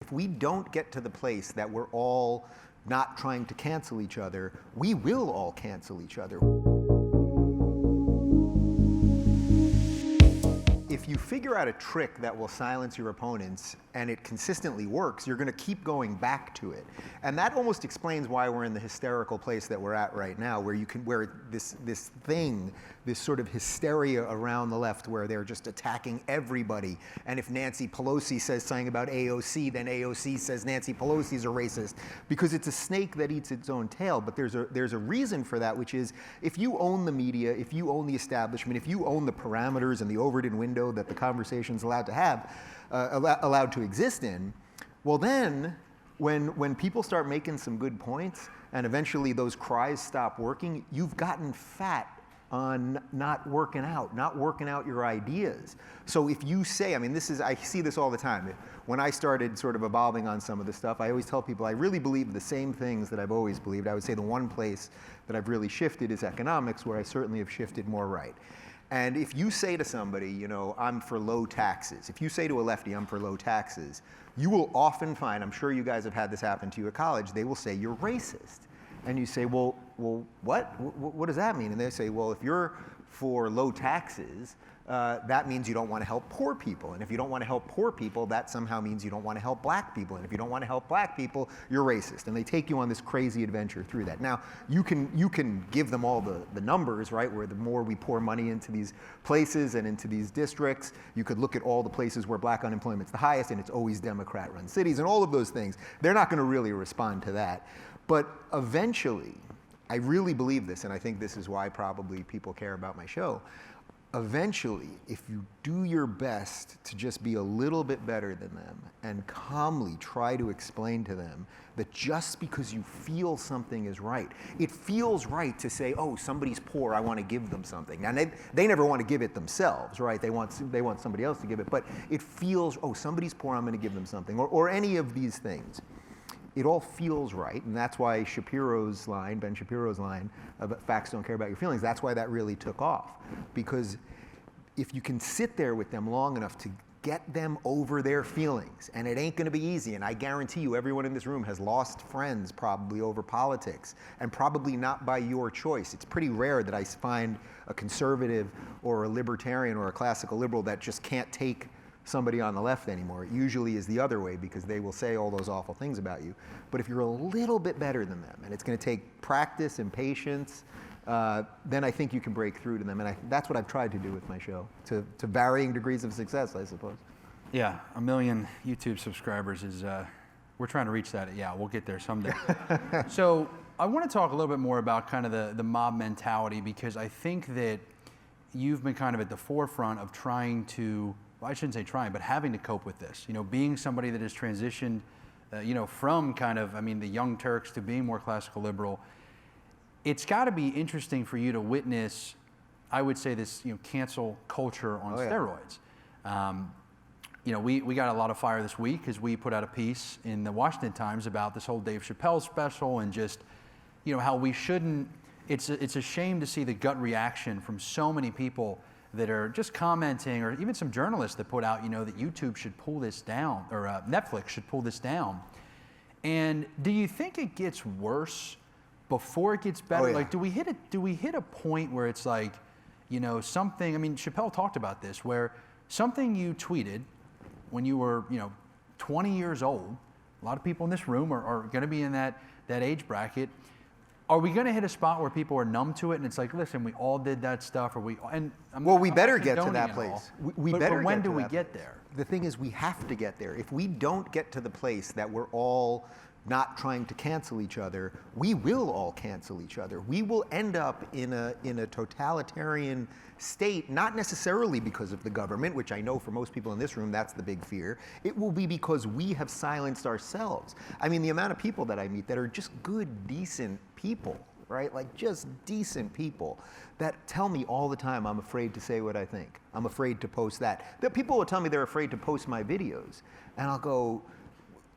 If we don't get to the place that we're all not trying to cancel each other, we will all cancel each other. If you figure out a trick that will silence your opponents and it consistently works, you're going to keep going back to it. And that almost explains why we're in the hysterical place that we're at right now, where this sort of hysteria around the left where they're just attacking everybody. And if Nancy Pelosi says something about AOC, then AOC says Nancy Pelosi's a racist, because it's a snake that eats its own tail. But there's a reason for that, which is if you own the media, if you own the establishment, if you own the parameters and the Overton window that the conversation's allowed to exist in, well then, when people start making some good points and eventually those cries stop working, you've gotten fat on not working out your ideas. So if you say, I see this all the time. When I started sort of evolving on some of this stuff, I always tell people I really believe the same things that I've always believed. I would say the one place that I've really shifted is economics, where I certainly have shifted more right. And if you say to somebody, I'm for low taxes, if you say to a lefty, I'm for low taxes, you will often find, I'm sure you guys have had this happen to you at college, they will say you're racist. And you say, well, what? What does that mean? And they say, well, if you're for low taxes, that means you don't want to help poor people. And if you don't want to help poor people, that somehow means you don't want to help black people. And if you don't want to help black people, you're racist. And they take you on this crazy adventure through that. Now, you can give them all the numbers, right, where the more we pour money into these places and into these districts, you could look at all the places where black unemployment's the highest, and it's always Democrat-run cities, and all of those things. They're not going to really respond to that. But eventually, I really believe this, and I think this is why probably people care about my show. Eventually, if you do your best to just be a little bit better than them and calmly try to explain to them that just because you feel something is right, it feels right to say, oh, somebody's poor, I want to give them something. Now, they never want to give it themselves, right? They want somebody else to give it, but it feels, oh, somebody's poor, I'm going to give them something, or any of these things. It all feels right, and that's why Ben Shapiro's line about facts don't care about your feelings, that's why that really took off. Because if you can sit there with them long enough to get them over their feelings, and it ain't gonna be easy, and I guarantee you everyone in this room has lost friends probably over politics, and probably not by your choice. It's pretty rare that I find a conservative or a libertarian or a classical liberal that just can't take somebody on the left anymore. It usually is the other way, because they will say all those awful things about you. But if you're a little bit better than them, and it's going to take practice and patience, then I think you can break through to them. And that's what I've tried to do with my show, to varying degrees of success, I suppose. Yeah, 1 million YouTube subscribers is, we're trying to reach that. Yeah, we'll get there someday. So I want to talk a little bit more about kind of the mob mentality, because I think that you've been kind of at the forefront of trying to, well, I shouldn't say trying, but having to cope with this. Being somebody that has transitioned, from kind of, the Young Turks to being more classical liberal, it's got to be interesting for you to witness, I would say, this, cancel culture on steroids. We got a lot of fire this week because we put out a piece in the Washington Times about this whole Dave Chappelle special, and just, how we shouldn't. It's a shame to see the gut reaction from so many people that are just commenting, or even some journalists that put out, that YouTube should pull this down, or Netflix should pull this down. And do you think it gets worse before it gets better? Oh, yeah. Like, do we hit a point where it's like, something? Chappelle talked about this, where something you tweeted when you were, 20 years old. A lot of people in this room are going to be in that age bracket. Are we going to hit a spot where people are numb to it, and it's like, listen, we all did that stuff, or we better get to that place. But when do we get there? The thing is, we have to get there. If we don't get to the place that we're all not trying to cancel each other, we will all cancel each other. We will end up in a totalitarian state, not necessarily because of the government, which I know for most people in this room, that's the big fear. It will be because we have silenced ourselves. The amount of people that I meet that are just good, decent people, right? Like just decent people that tell me all the time, I'm afraid to say what I think. I'm afraid to post that. The people will tell me they're afraid to post my videos. And I'll go,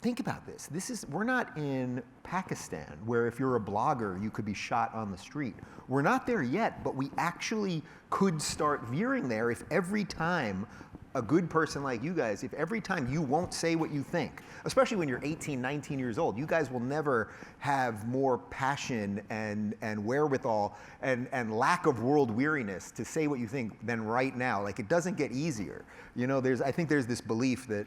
think about this. We're not in Pakistan, where if you're a blogger, you could be shot on the street. We're not there yet, but we actually could start veering there if every time a good person like you guys, if every time you won't say what you think, especially when you're 18, 19 years old, you guys will never have more passion and wherewithal and lack of world weariness to say what you think than right now. Like, it doesn't get easier. You know, I think there's this belief that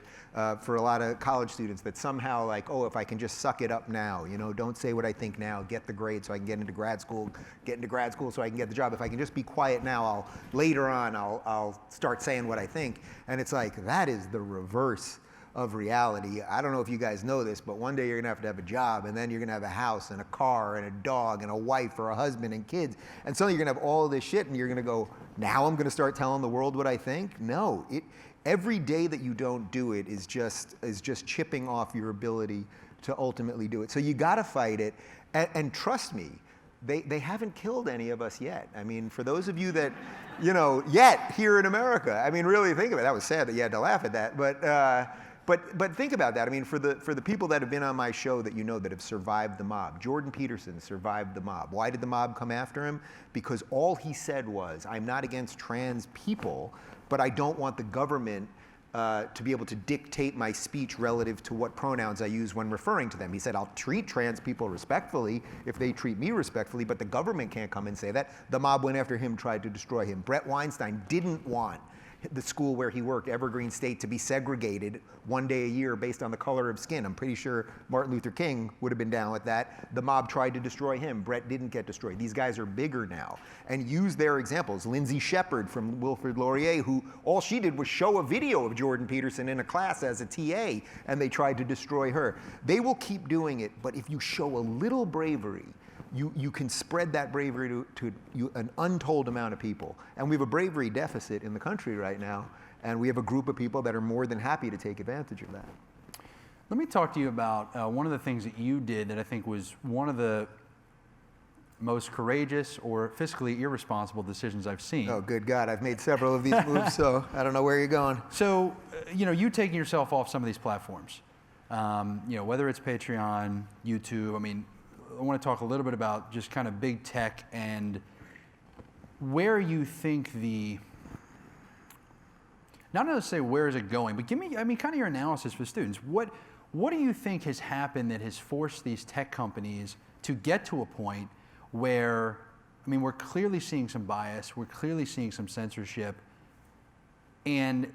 for a lot of college students that somehow, like, oh, if I can just suck it up now, you know, don't say what I think now, get the grade so I can get into grad school so I can get the job. If I can just be quiet now, later on I'll start saying what I think. And it's like, that is the reverse of reality. I don't know if you guys know this, but one day you're gonna have to have a job, and then you're gonna have a house and a car and a dog and a wife or a husband and kids. And suddenly you're gonna have all this shit, and you're gonna go, now I'm gonna start telling the world what I think? No, every day that you don't do it is just chipping off your ability to ultimately do it. So you gotta fight it, and trust me, they haven't killed any of us yet. I mean, for those of you that, you know, yet here in America, I mean, really think of it. That was sad that you had to laugh at that, but think about that. I mean, for the people that have been on my show that you know that have survived the mob, Jordan Peterson survived the mob. Why did the mob come after him? Because all he said was, I'm not against trans people, but I don't want the government to be able to dictate my speech relative to what pronouns I use when referring to them. He said, I'll treat trans people respectfully if they treat me respectfully, but the government can't come and say that. The mob went after him, tried to destroy him. Brett Weinstein didn't want the school where he worked, Evergreen State, to be segregated one day a year based on the color of skin. I'm pretty sure Martin Luther King would have been down with that. The mob tried to destroy him. Brett didn't get destroyed. These guys are bigger now and use their examples. Lindsay Shepard from Wilfrid Laurier, who all she did was show a video of Jordan Peterson in a class as a TA, and they tried to destroy her. They will keep doing it, but if you show a little bravery, you can spread that bravery to an untold amount of people. And we have a bravery deficit in the country right now, and we have a group of people that are more than happy to take advantage of that. Let me talk to you about one of the things that you did that I think was one of the most courageous or fiscally irresponsible decisions I've seen. Oh, good God, I've made several of these moves, so I don't know where you're going. So, you know, you taking yourself off some of these platforms, you know, whether it's Patreon, YouTube, I mean, I want to talk a little bit about just kind of big tech and where you think not necessarily where is it going, but give me, I mean, kind of your analysis for students. What do you think has happened that has forced these tech companies to get to a point where, I mean, we're clearly seeing some bias, we're clearly seeing some censorship, and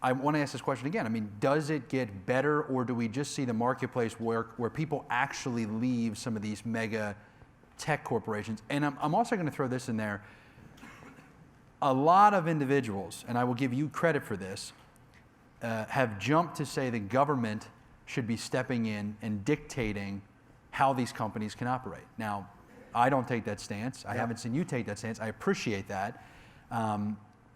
I want to ask this question again. I mean, does it get better, or do we just see the marketplace where people actually leave some of these mega tech corporations? And I'm also going to throw this in there. A lot of individuals, and I will give you credit for this, have jumped to say the government should be stepping in and dictating how these companies can operate. Now, I don't take that stance. I haven't seen you take that stance. I appreciate that.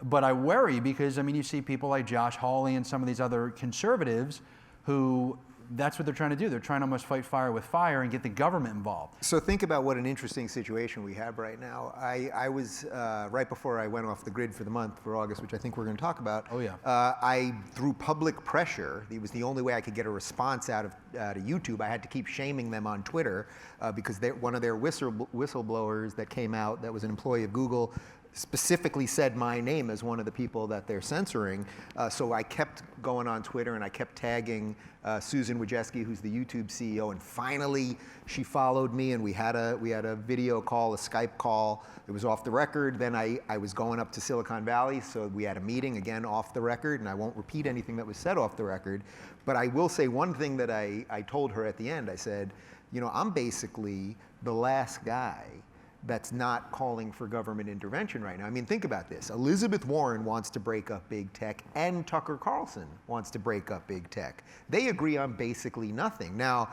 But I worry because, I mean, you see people like Josh Hawley and some of these other conservatives who, that's what they're trying to do. They're trying to almost fight fire with fire and get the government involved. So think about what an interesting situation we have right now. I was, right before I went off the grid for the month, for August, which I think we're going to talk about. Oh, yeah. Through public pressure, it was the only way I could get a response out of YouTube. I had to keep shaming them on Twitter because one of their whistleblowers that came out, that was an employee of Google, specifically said my name as one of the people that they're censoring. So I kept going on Twitter and I kept tagging Susan Wojcicki, who's the YouTube CEO, and finally she followed me and we had a video call, a Skype call. It was off the record. Then I was going up to Silicon Valley, so we had a meeting, again off the record, and I won't repeat anything that was said off the record, but I will say one thing that I told her at the end. I said, you know, I'm basically the last guy that's not calling for government intervention right now. I mean, think about this. Elizabeth Warren wants to break up big tech, and Tucker Carlson wants to break up big tech. They agree on basically nothing. Now,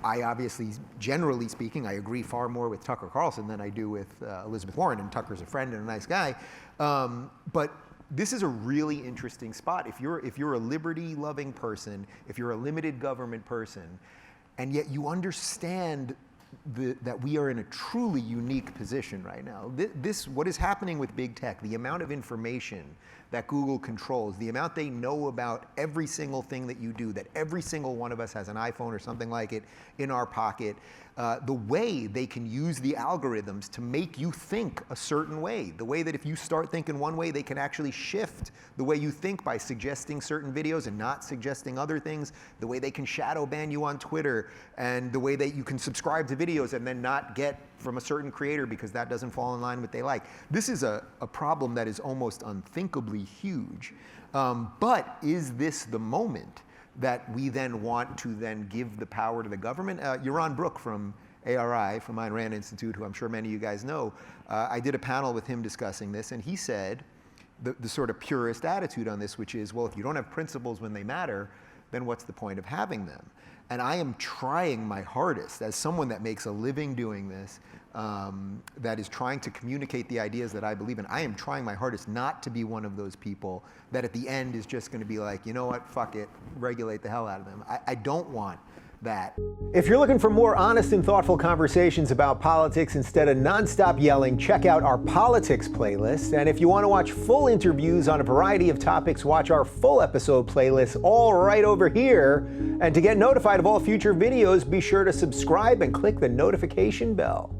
I obviously, generally speaking, I agree far more with Tucker Carlson than I do with Elizabeth Warren, and Tucker's a friend and a nice guy. But this is a really interesting spot. If you're a liberty-loving person, if you're a limited government person, and yet you understand that we are in a truly unique position right now. What is happening with big tech, the amount of information that Google controls, the amount they know about every single thing that you do, that every single one of us has an iPhone or something like it in our pocket, the way they can use the algorithms to make you think a certain way, the way that if you start thinking one way, they can actually shift the way you think by suggesting certain videos and not suggesting other things, the way they can shadow ban you on Twitter, and the way that you can subscribe to videos and then not get from a certain creator because that doesn't fall in line with what they like. This is a problem that is almost unthinkably huge. But is this the moment that we then want to then give the power to the government? Yaron Brook from ARI, from Ayn Rand Institute, who I'm sure many of you guys know, I did a panel with him discussing this, and he said the sort of purist attitude on this, which is, well, if you don't have principles when they matter, then what's the point of having them? And I am trying my hardest, as someone that makes a living doing this, that is trying to communicate the ideas that I believe in, I am trying my hardest not to be one of those people that at the end is just going to be like, you know what, fuck it, regulate the hell out of them. I don't want that. If you're looking for more honest and thoughtful conversations about politics instead of nonstop yelling, check out our politics playlist. And if you want to watch full interviews on a variety of topics, watch our full episode playlist all right over here. And to get notified of all future videos, be sure to subscribe and click the notification bell.